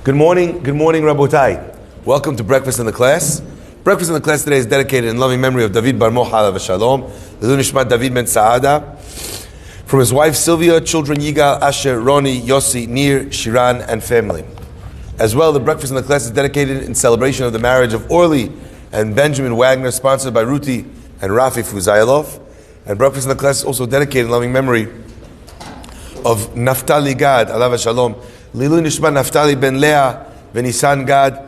Good morning, Rabotai. Welcome to Breakfast in the Class. Breakfast in the Class today is dedicated in loving memory of David Bar Mocha alav Shalom, L'ilui Nishmat David Ben Saada, from his wife Sylvia, children Yigal, Asher, Roni, Yossi, Nir, Shiran, and family. As well, the Breakfast in the Class is dedicated in celebration of the marriage of Orly and Benjamin Wagner, sponsored by Ruti and Rafi Fuzayalov. And Breakfast in the Class is also dedicated in loving memory of Naftali Gad, alav Shalom, L'ilui Nishmat Naftali Ben Leah, Ben Isan Gad,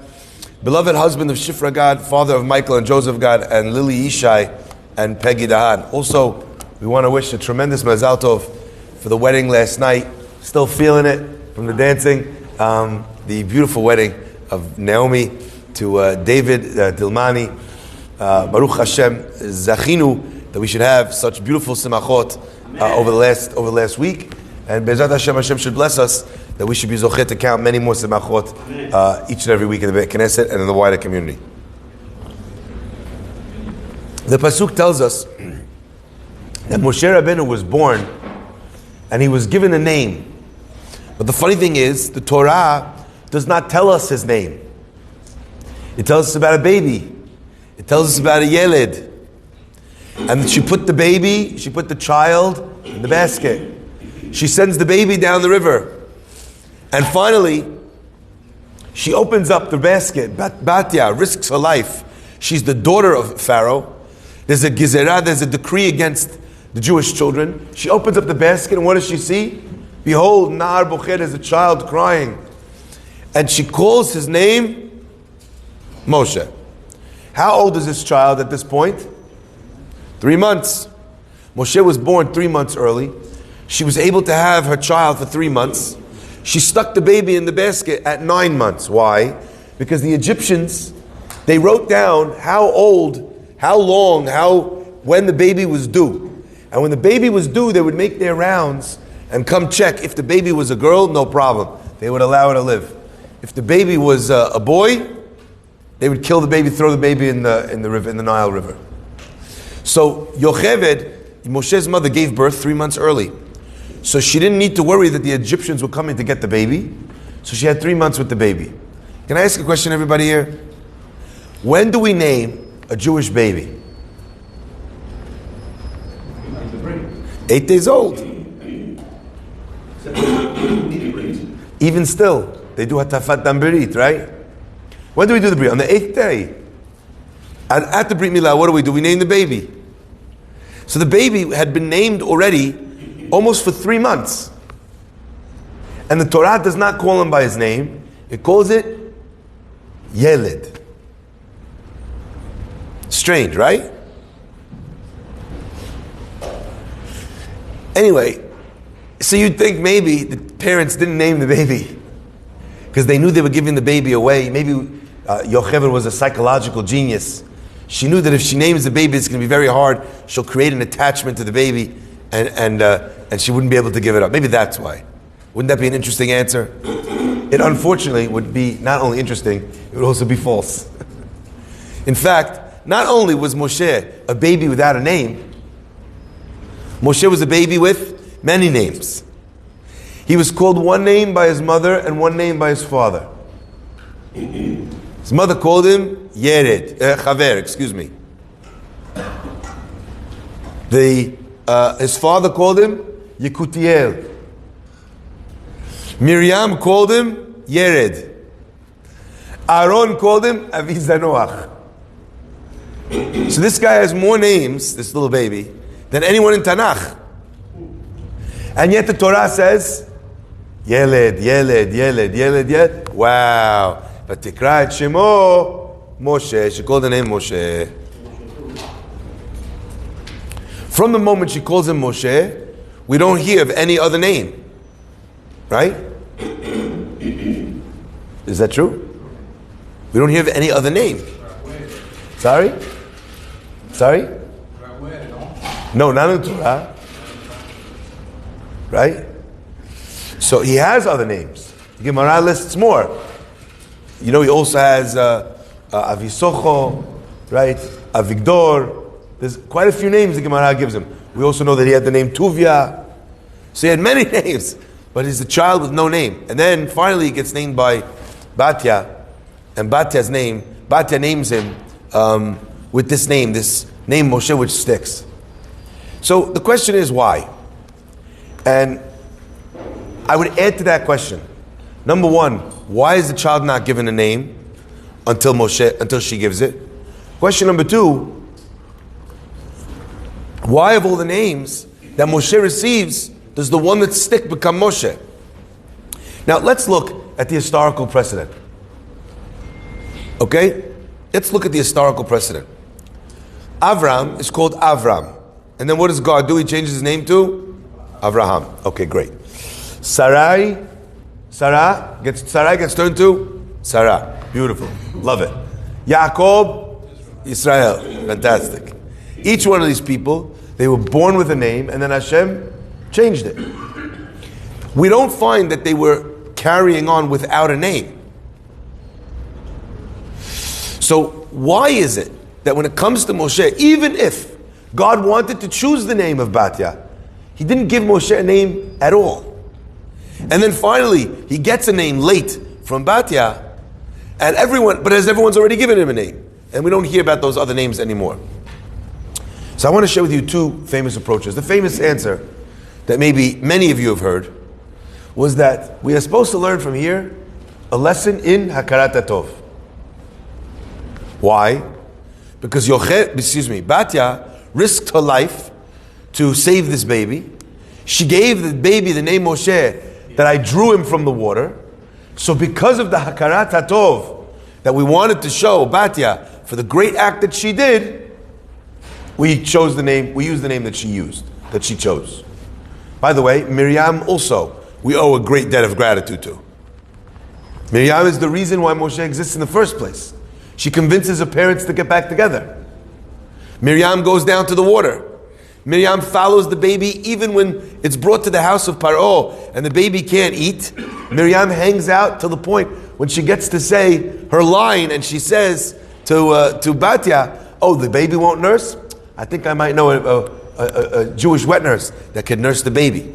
beloved husband of Shifra Gad, father of Michael and Joseph Gad, and Lily Ishai and Peggy Dahan. Also, we want to wish a tremendous Mazal Tov for the wedding last night. Still feeling it from the dancing. The beautiful wedding of Naomi to David Dilmani. Baruch Hashem, Zachinu, that we should have such beautiful simachot over the last week. And Be'ezrat Hashem should bless us that we should be zochet to count many more simachot each and every week in the Beit Knesset and in the wider community. The pasuk tells us that Moshe Rabbeinu was born and he was given a name. But the funny thing is, the Torah does not tell us his name. It tells us about a baby. It tells us about a yeled. And she put the child in the basket. She sends the baby down the river. And finally, she opens up the basket. Batya risks her life. She's the daughter of Pharaoh. There's a gizerah, there's a decree against the Jewish children. She opens up the basket, and what does she see? Behold, Nar Bocher, there's a child crying. And she calls his name Moshe. How old is this child at this point? 3 months. Moshe was born 3 months early. She was able to have her child for 3 months. She stuck the baby in the basket at 9 months. Why? Because the Egyptians, they wrote down how old, how long, when the baby was due. And when the baby was due, they would make their rounds and come check. If the baby was a girl, no problem. They would allow her to live. If the baby was a boy, they would kill the baby, throw the baby in the river, in the Nile River. So Yocheved, Moshe's mother, gave birth 3 months early. So she didn't need to worry that the Egyptians were coming to get the baby. So she had 3 months with the baby. Can I ask a question, everybody here? When do we name a Jewish baby? 8 days old. Even still, they do hatafat damberit, right? When do we do the brit? On the 8th day. And at the brit milah, what do? We name the baby. So the baby had been named already almost for 3 months. And the Torah does not call him by his name. It calls it Yeled. Strange, right? Anyway, so you'd think maybe the parents didn't name the baby because they knew they were giving the baby away. Maybe Yocheved was a psychological genius. She knew that if she names the baby, it's going to be very hard. She'll create an attachment to the baby, and she wouldn't be able to give it up. Maybe that's why. Wouldn't that be an interesting answer? It unfortunately would be not only interesting, it would also be false. In fact, not only was Moshe a baby without a name, Moshe was a baby with many names. He was called one name by his mother and one name by his father. His mother called him Chaver, excuse me. His father called him Yekutiel. Miriam called him Yered. Aaron called him Avizanoach. So this guy has more names, this little baby, than anyone in Tanakh. And yet the Torah says, Yeled, Yeled, Yeled, Yeled, Yeled. Wow. But Tikra et Shemo, Moshe. She called the name Moshe. From the moment she calls him Moshe, we don't hear of any other name. Right? Is that true? We don't hear of any other name. Sorry? Sorry? No, not in the Torah. Right? So he has other names. The Gemara lists more. You know, he also has Avisocho, right? Avigdor. There's quite a few names the Gemara gives him. We also know that he had the name Tuvia. So he had many names, but he's a child with no name. And then finally he gets named by Batya, and Batya's name, Batya names him with this name Moshe, which sticks. So the question is why? And I would add to that question. Number one, why is the child not given a name until she gives it? Question number two, why of all the names that Moshe receives, does the one that stick become Moshe? Now let's look at the historical precedent. Okay? Let's look at the historical precedent. Avram is called Avram. And then what does God do? He changes his name to Avraham. Okay, great. Sarai gets turned to Sarah. Beautiful. Love it. Yaakov, Israel. Fantastic. Each one of these people, they were born with a name and then Hashem changed it. We don't find that they were carrying on without a name. So why is it that when it comes to Moshe, even if God wanted to choose the name of Batya, He didn't give Moshe a name at all? And then finally, he gets a name late from Batya, and everyone's already given him a name. And we don't hear about those other names anymore. So I want to share with you two famous approaches. The famous answer that maybe many of you have heard was that we are supposed to learn from here a lesson in Hakarat HaTov. Why? Because Batya risked her life to save this baby. She gave the baby the name Moshe, that I drew him from the water. So because of the Hakarat HaTov that we wanted to show Batya for the great act that she did, we used the name that she chose. By the way, Miriam also, we owe a great debt of gratitude to. Miriam is the reason why Moshe exists in the first place. She convinces her parents to get back together. Miriam goes down to the water. Miriam follows the baby even when it's brought to the house of Paro and the baby can't eat. Miriam hangs out till the point when she gets to say her line and she says to Batya, oh, the baby won't nurse? I think I might know a Jewish wet nurse that can nurse the baby.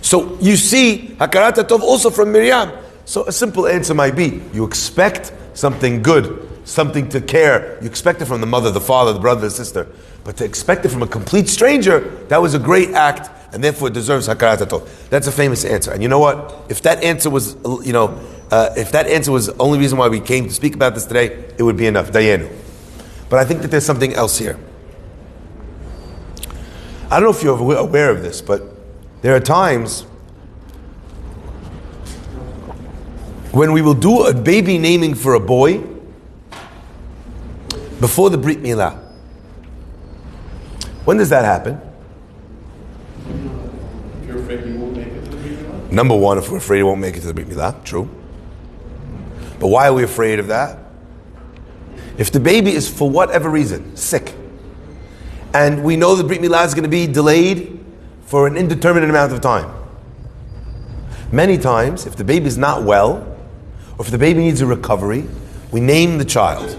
So you see Hakarat HaTov also from Miriam. So a simple answer might be, you expect something good, something to care. You expect it from the mother, the father, the brother, the sister. But to expect it from a complete stranger, that was a great act, and therefore it deserves Hakarat HaTov. That's a famous answer. And you know what? If that answer was, the only reason why we came to speak about this today, it would be enough. Dayenu. But I think that there's something else here. I don't know if you're aware of this, but there are times when we will do a baby naming for a boy before the Brit Milah. When does that happen? If you're afraid you won't make it to the Brit Milah? Number one, if we're afraid he won't make it to the Brit Milah, true. But why are we afraid of that? If the baby is, for whatever reason, sick, and we know the Brit Milah is going to be delayed for an indeterminate amount of time. Many times, if the baby is not well, or if the baby needs a recovery, we name the child.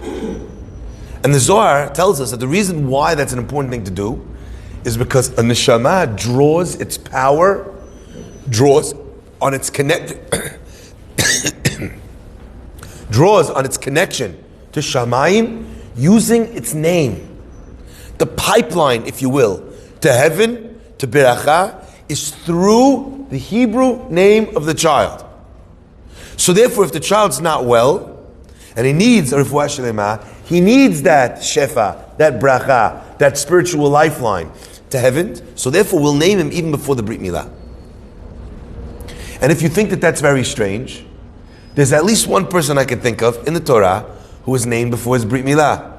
And the Zohar tells us that the reason why that's an important thing to do is because a neshama draws its power, draws on its connection to Shamayim using its name. The pipeline, if you will, to heaven, to Beracha, is through the Hebrew name of the child. So therefore, if the child's not well, and he needs a refuah shlema, he needs that shefa, that bracha, that spiritual lifeline to heaven. So therefore, we'll name him even before the Brit Milah. And if you think that that's very strange, there's at least one person I can think of in the Torah who was named before his Brit Milah.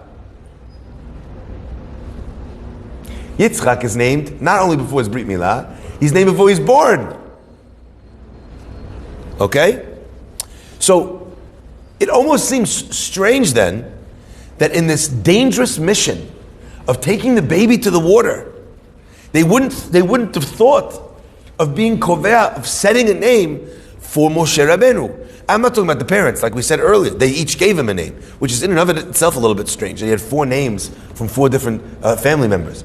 Yitzchak is named not only before his Brit Milah, he's named before he's born. Okay? So, it almost seems strange then that in this dangerous mission of taking the baby to the water, they wouldn't have thought of being kovea, of setting a name for Moshe Rabbeinu. I'm not talking about the parents, like we said earlier. They each gave him a name, which is in and of itself a little bit strange. They had 4 names from 4 different family members.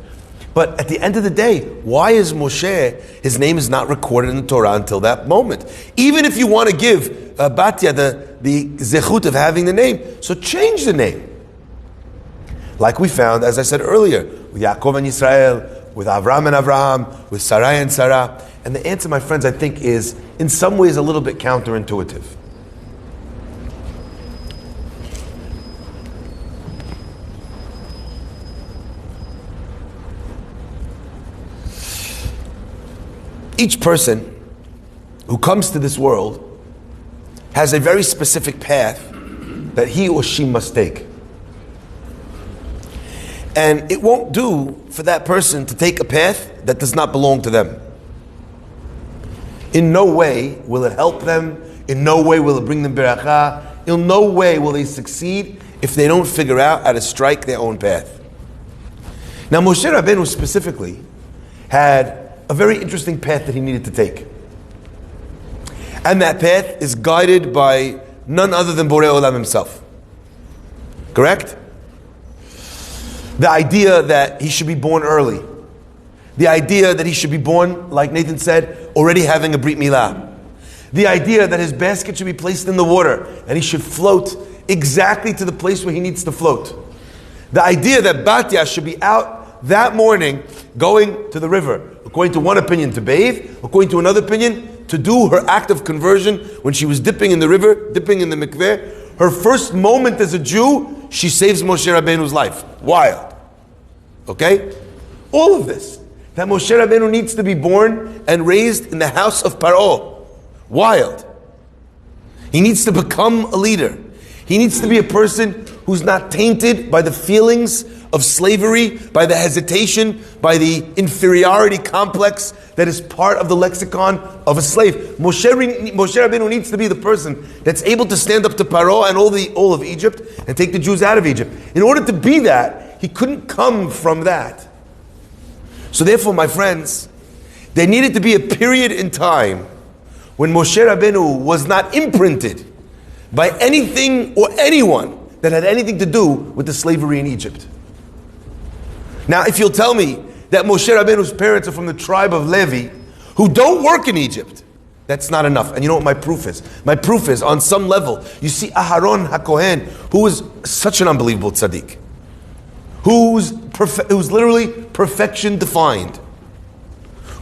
But at the end of the day, why is Moshe, his name is not recorded in the Torah until that moment? Even if you want to give Batya zechut of having the name. So change the name. Like we found, as I said earlier, with Yaakov and Yisrael, with Avram and Avraham, with Sarai and Sarah. And the answer, my friends, I think is, in some ways, a little bit counterintuitive. Each person who comes to this world has a very specific path that he or she must take. And it won't do for that person to take a path that does not belong to them. In no way will it help them. In no way will it bring them beracha. In no way will they succeed if they don't figure out how to strike their own path. Now Moshe Rabbeinu specifically had a very interesting path that he needed to take. And that path is guided by none other than Borei Olam himself. Correct? The idea that he should be born early. The idea that he should be born, like Nathan said, already having a Brit Milah. The idea that his basket should be placed in the water and he should float exactly to the place where he needs to float. The idea that Batya should be out that morning going to the river, according to one opinion to bathe, according to another opinion to do her act of conversion when she was dipping in the river, dipping in the mikveh. Her first moment as a Jew, she saves Moshe Rabbeinu's life. Wild. Okay? All of this. That Moshe Rabbeinu needs to be born and raised in the house of Paro. Wild. He needs to become a leader. He needs to be a person who's not tainted by the feelings of slavery, by the hesitation, by the inferiority complex that is part of the lexicon of a slave. Moshe Rabbeinu needs to be the person that's able to stand up to Paro and all of Egypt and take the Jews out of Egypt. In order to be that, he couldn't come from that. So therefore, my friends, there needed to be a period in time when Moshe Rabbeinu was not imprinted by anything or anyone that had anything to do with the slavery in Egypt. Now, if you'll tell me that Moshe Rabbeinu's parents are from the tribe of Levi, who don't work in Egypt, that's not enough. And you know what my proof is? My proof is, on some level, you see Aharon HaKohen, who is such an unbelievable tzaddik, who's literally perfection defined,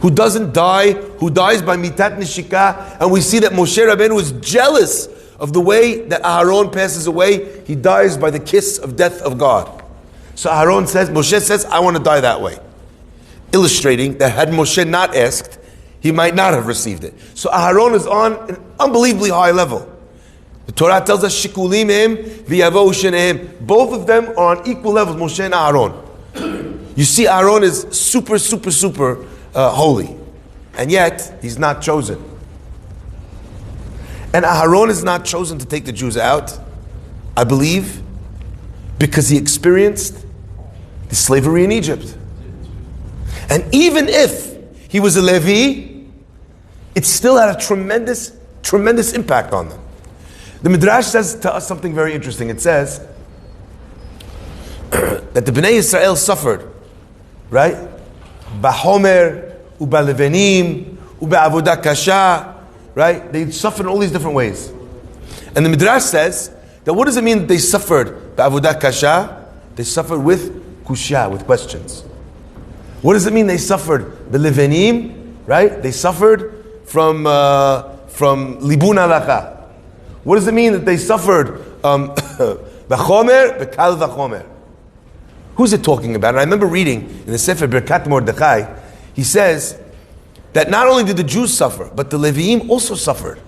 who doesn't die, who dies by mitat nishika, and we see that Moshe Rabbeinu is jealous of the way that Aharon passes away. He dies by the kiss of death of God. So Aharon says, Moshe says, I want to die that way. Illustrating that had Moshe not asked, he might not have received it. So Aharon is on an unbelievably high level. The Torah tells us, Shikulim him, v'yavo shenehem. Both of them are on equal levels, Moshe and Aharon. You see, Aharon is super holy. And yet, he's not chosen. And Aharon is not chosen to take the Jews out, I believe, because he experienced the slavery in Egypt. And even if he was a Levi, it still had a tremendous impact on them. The Midrash says to us something very interesting. It says that the Bnei Yisrael suffered, right? Bahomer, ubalevenim, ubeavodah kasha, right? They suffered in all these different ways. And the Midrash says that what does it mean that they suffered ba'avodah kasha? They suffered with kushya, with questions. What does it mean they suffered belevenim, right? They suffered from libun halacha. What does it mean that they suffered b'chomer, b'kal v'chomer? Who's it talking about? And I remember reading in the Sefer Birkat Mordechai, he says that not only did the Jews suffer, but the Leviim also suffered.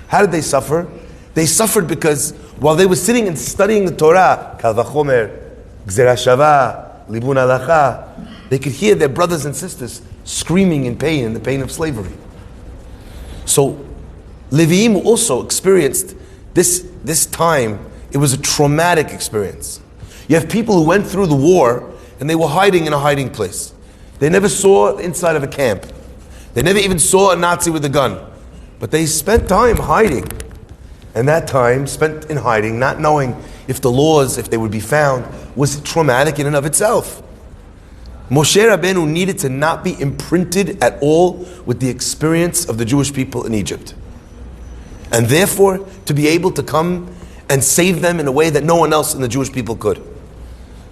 How did they suffer? They suffered because while they were sitting and studying the Torah, kal v'chomer, gzera shava, libun halacha, they could hear their brothers and sisters screaming in pain, in the pain of slavery. So Leviim also experienced this time. It was a traumatic experience. You have people who went through the war and they were hiding in a hiding place. They never saw the inside of a camp. They never even saw a Nazi with a gun. But they spent time hiding. And that time spent in hiding, not knowing if the laws, if they would be found, was traumatic in and of itself. Moshe Rabbeinu needed to not be imprinted at all with the experience of the Jewish people in Egypt. And therefore, to be able to come and save them in a way that no one else in the Jewish people could.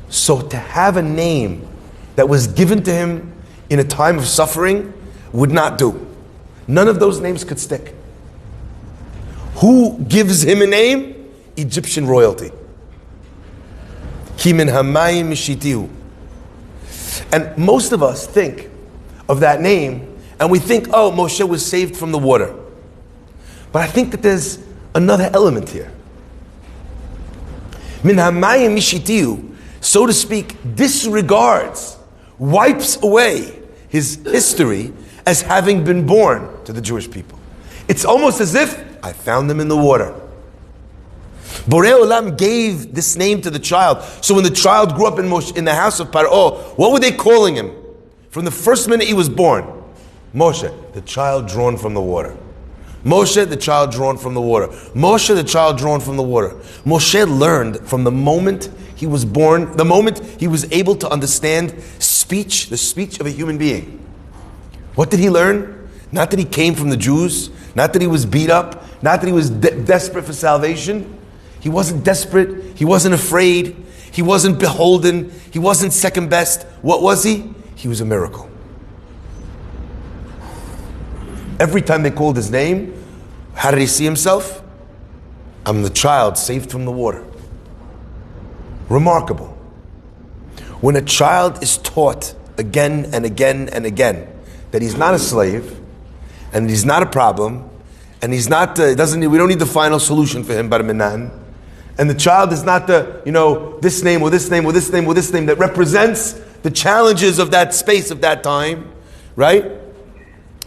So to have a name that was given to him in a time of suffering would not do. None of those names could stick. Who gives him a name? Egyptian royalty. Ki min hamayim mishitihu. And most of us think of that name and we think, oh, Moshe was saved from the water. But I think that there's another element here. Min hamayim mishitihu, so to speak, disregards, wipes away his history as having been born to the Jewish people. It's almost as if I found them in the water. Borei Olam gave this name to the child. So when the child grew up in the house of Paro, what were they calling him? From the first minute he was born, Moshe, the child drawn from the water. Moshe, the child drawn from the water. Moshe, the child drawn from the water. Moshe learned from the moment he was born, the moment he was able to understand speech, the speech of a human being. What did he learn? Not that he came from the Jews, not that he was beat up, not that he was desperate for salvation. He wasn't desperate, he wasn't afraid, he wasn't beholden, he wasn't second best. What was he? He was a miracle. Every time they called his name, how did he see himself? I'm the child saved from the water. Remarkable. When a child is taught again and again and again that he's not a slave, and he's not a problem, and he's not, we don't need the final solution for him, Bar Minan, and the child is not this name or this name or this name or this name that represents the challenges of that space of that time, right?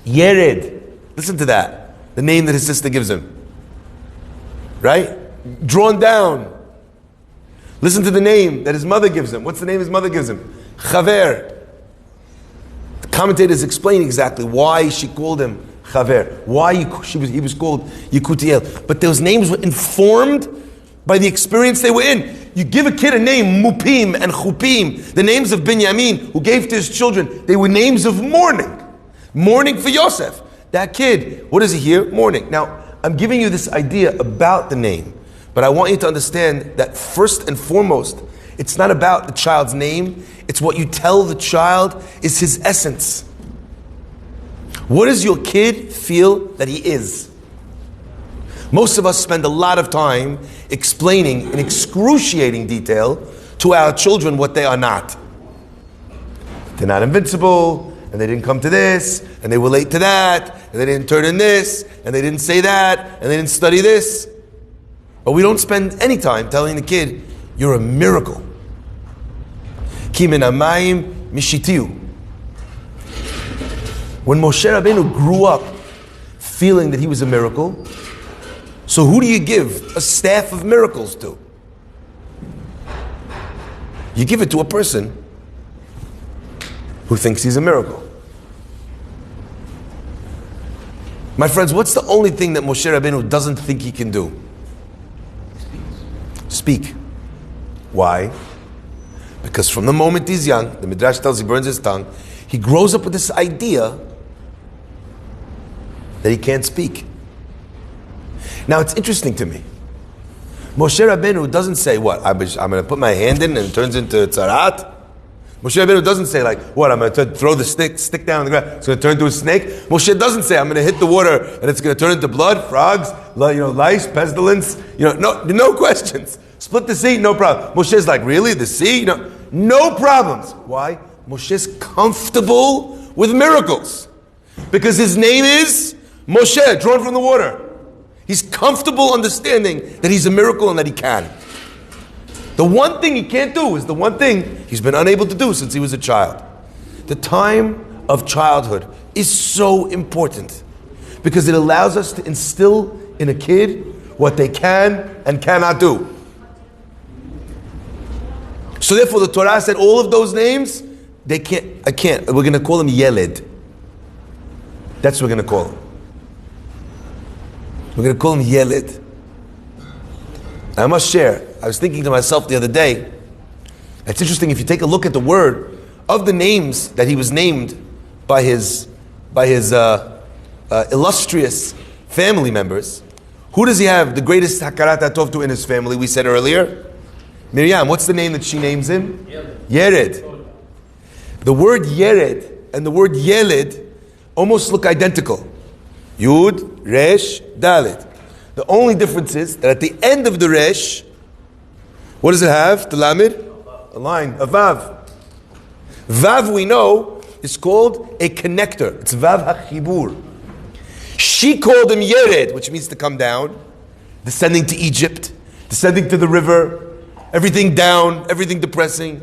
Yered. Listen to that. The name that his sister gives him. Right? Drawn down. Listen to the name that his mother gives him. What's the name his mother gives him? Chaver. The commentators explain exactly why she called him Chaver. Why he was called Yekutiel. But those names were informed by the experience they were in. You give a kid a name, Mupim and Chupim, the names of Binyamin, who gave to his children, they were names of mourning. Mourning for Yosef. That kid, what does he hear? Mourning. Now, I'm giving you this idea about the name, but I want you to understand that first and foremost, it's not about the child's name, it's what you tell the child is his essence. What does your kid feel that he is? Most of us spend a lot of time explaining in excruciating detail to our children what they are not. They're not invincible, and they didn't come to this, and they were late to that, and they didn't turn in this, and they didn't say that, and they didn't study this. But we don't spend any time telling the kid, you're a miracle. Ki min hamayim mishitiu. When Moshe Rabbeinu grew up feeling that he was a miracle, so who do you give a staff of miracles to? You give it to a person who thinks he's a miracle. My friends, what's the only thing that Moshe Rabbeinu doesn't think he can do? Speak. Why? Because from the moment he's young, the Midrash tells he burns his tongue, he grows up with this idea that he can't speak. Now it's interesting to me. Moshe Rabbeinu doesn't say, what, I'm going to put my hand in and it turns into tzarat? Moshe Rabbeinu doesn't say like, what, I'm going to throw the stick down on the ground, it's going to turn into a snake. Moshe doesn't say, I'm going to hit the water and it's going to turn into blood, frogs, lice, pestilence, no questions. Split the sea, no problem. Moshe's like, really, the sea? No problems. Why? Moshe's comfortable with miracles. Because his name is Moshe, drawn from the water. He's comfortable understanding that he's a miracle and that he can. The one thing he can't do is the one thing he's been unable to do since he was a child. The time of childhood is so important because it allows us to instill in a kid what they can and cannot do. So therefore the Torah said all of those names, we're going to call him Yeled. That's what we're going to call him. We're going to call him Yeled. I must share, I was thinking to myself the other day, it's interesting if you take a look at the word of the names that he was named by his illustrious family members, Who does he have the greatest hakarat hatov to in his family? We said earlier, Miriam. What's the name that she names him? Yered. The word Yered and the word Yeled almost look identical. Yud, Resh, Dalet. The only difference is that at the end of the Resh, what does it have? The Lamed? A line, a Vav. Vav, we know, is called a connector. It's Vav HaChibur. She called him Yered, which means to come down, descending to Egypt, descending to the river, everything down, everything depressing.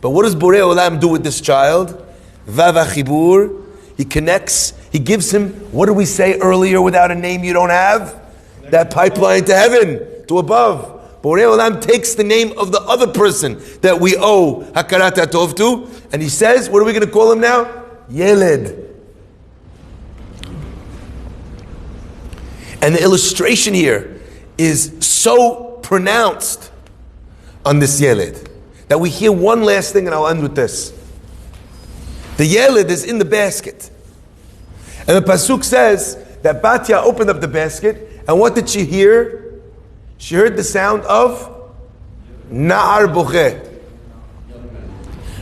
But what does Borei Olam do with this child? Vav HaChibur. He connects, he gives him, what did we say earlier without a name you don't have? That pipeline to heaven, to above. Borei Olam takes the name of the other person that we owe Hakarat HaTov to, and he says, what are we going to call him now? Yeled. And the illustration here is so pronounced on this Yeled that we hear one last thing, and I'll end with this. The Yeled is in the basket. And the Pasuk says that Batya opened up the basket, and what did she hear? She heard the sound of Na'ar Bocheh,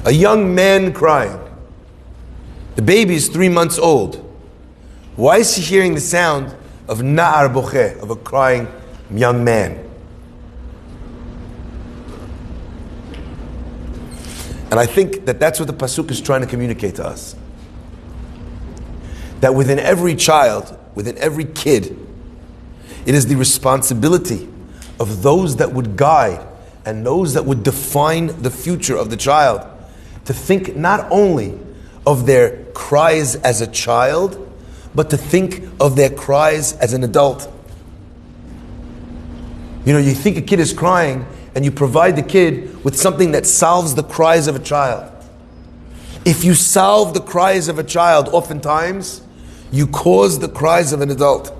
a young man crying. The baby is 3 months old. Why is she hearing the sound of Na'ar Bocheh, of a crying young man? And I think that that's what the Pasuk is trying to communicate to us. That within every child, within every kid, it is the responsibility of those that would guide and those that would define the future of the child to think not only of their cries as a child, but to think of their cries as an adult. You know, you think a kid is crying and you provide the kid with something that solves the cries of a child. If you solve the cries of a child, oftentimes you cause the cries of an adult.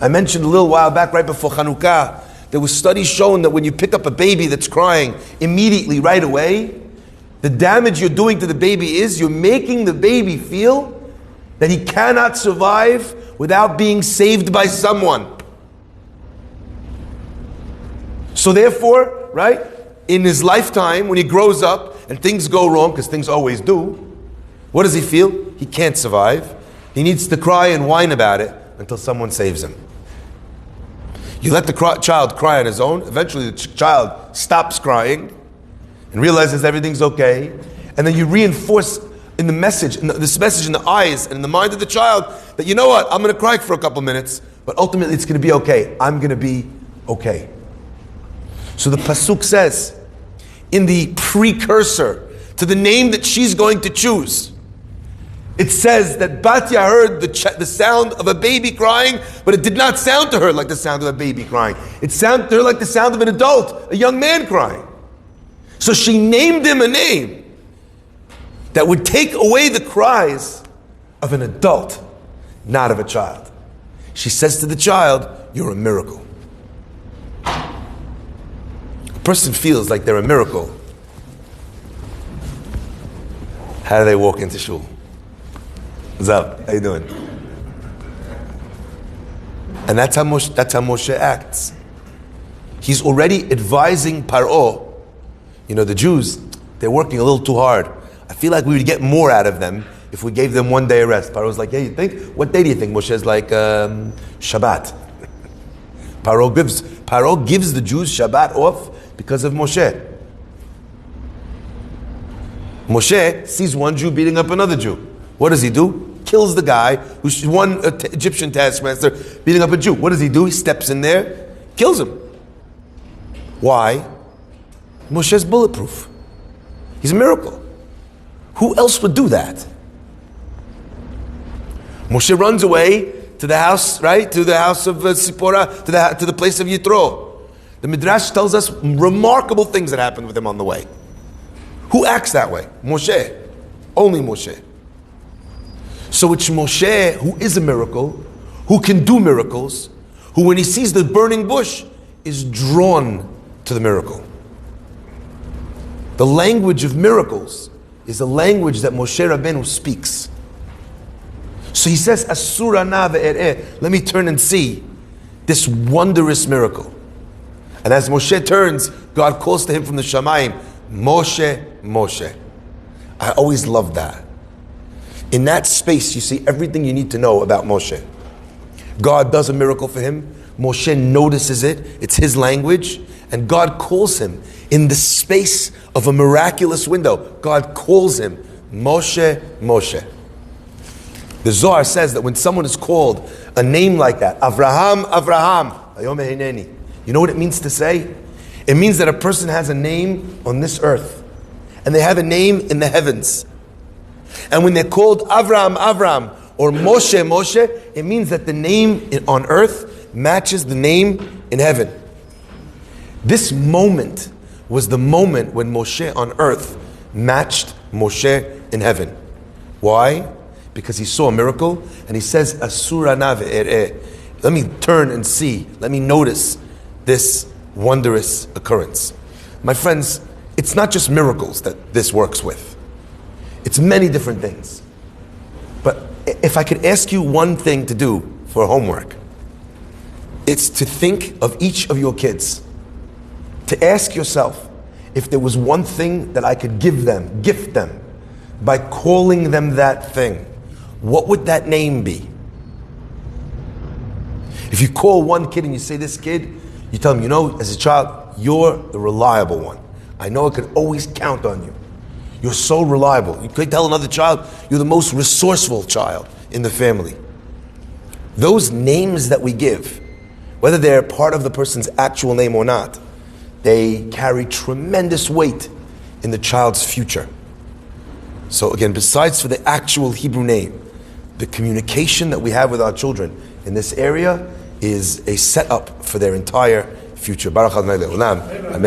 I mentioned a little while back, right before Chanukah, there was studies showing that when you pick up a baby that's crying immediately, right away, the damage you're doing to the baby is you're making the baby feel that he cannot survive without being saved by someone. So therefore, right, in his lifetime, when he grows up and things go wrong, because things always do, what does he feel? He can't survive. He needs to cry and whine about it until someone saves him. You let the child cry on his own, eventually the child stops crying and realizes everything's okay, and then you reinforce in the message, this message in the eyes and in the mind of the child, that you know what, I'm going to cry for a couple minutes, but ultimately it's going to be okay. I'm going to be okay. So the Pasuk says, in the precursor to the name that she's going to choose, it says that Batya heard the sound of a baby crying, but it did not sound to her like the sound of a baby crying. It sounded to her like the sound of an adult, a young man crying. So she named him a name that would take away the cries of an adult, not of a child. She says to the child, you're a miracle. A person feels like they're a miracle. How do they walk into shul? What's up? How you doing? And that's how Moshe acts. He's already advising Paro. You know, the Jews, they're working a little too hard. I feel like we would get more out of them if we gave them 1 day of rest. Paro's like, hey, you think? What day do you think? Moshe's like, Shabbat. Paro gives the Jews Shabbat off because of Moshe. Moshe sees one Jew beating up another Jew. What does he do? Kills the guy who's one Egyptian taskmaster beating up a Jew. What does he do? He steps in there, kills him. Why? Moshe's bulletproof. He's a miracle. Who else would do that? Moshe runs away to the house, right? To the house of Sipporah, to the place of Yitro. The Midrash tells us remarkable things that happened with him on the way. Who acts that way? Moshe. Only Moshe. So it's Moshe who is a miracle, who can do miracles, who when he sees the burning bush is drawn to the miracle. The language of miracles is the language that Moshe Rabbeinu speaks. So he says, Asura na ve'er'eh, let me turn and see this wondrous miracle. And as Moshe turns, God calls to him from the Shamayim, Moshe, Moshe. I always loved that. In that space, you see everything you need to know about Moshe. God does a miracle for him. Moshe notices it. It's his language. And God calls him in the space of a miraculous window. God calls him Moshe, Moshe. The Zohar says that when someone is called a name like that, Avraham, Avraham, you know what it means to say? It means that a person has a name on this earth, and they have a name in the heavens. And when they're called Avram, Avram, or Moshe, Moshe, it means that the name on earth matches the name in heaven. This moment was the moment when Moshe on earth matched Moshe in heaven. Why? Because he saw a miracle, and he says, Asura na ve'ereh. Let me turn and see. Let me notice this wondrous occurrence. My friends, it's not just miracles that this works with. It's many different things. But if I could ask you one thing to do for homework, it's to think of each of your kids. To ask yourself, if there was one thing that I could give them, gift them, by calling them that thing, what would that name be? If you call one kid and you say, this kid, you tell him, you know, as a child, you're the reliable one. I know I could always count on you. You're so reliable. You could tell another child, you're the most resourceful child in the family. Those names that we give, whether they're part of the person's actual name or not, they carry tremendous weight in the child's future. So again, besides for the actual Hebrew name, the communication that we have with our children in this area is a setup for their entire future. Baruch Adonai Le'olam. Amen.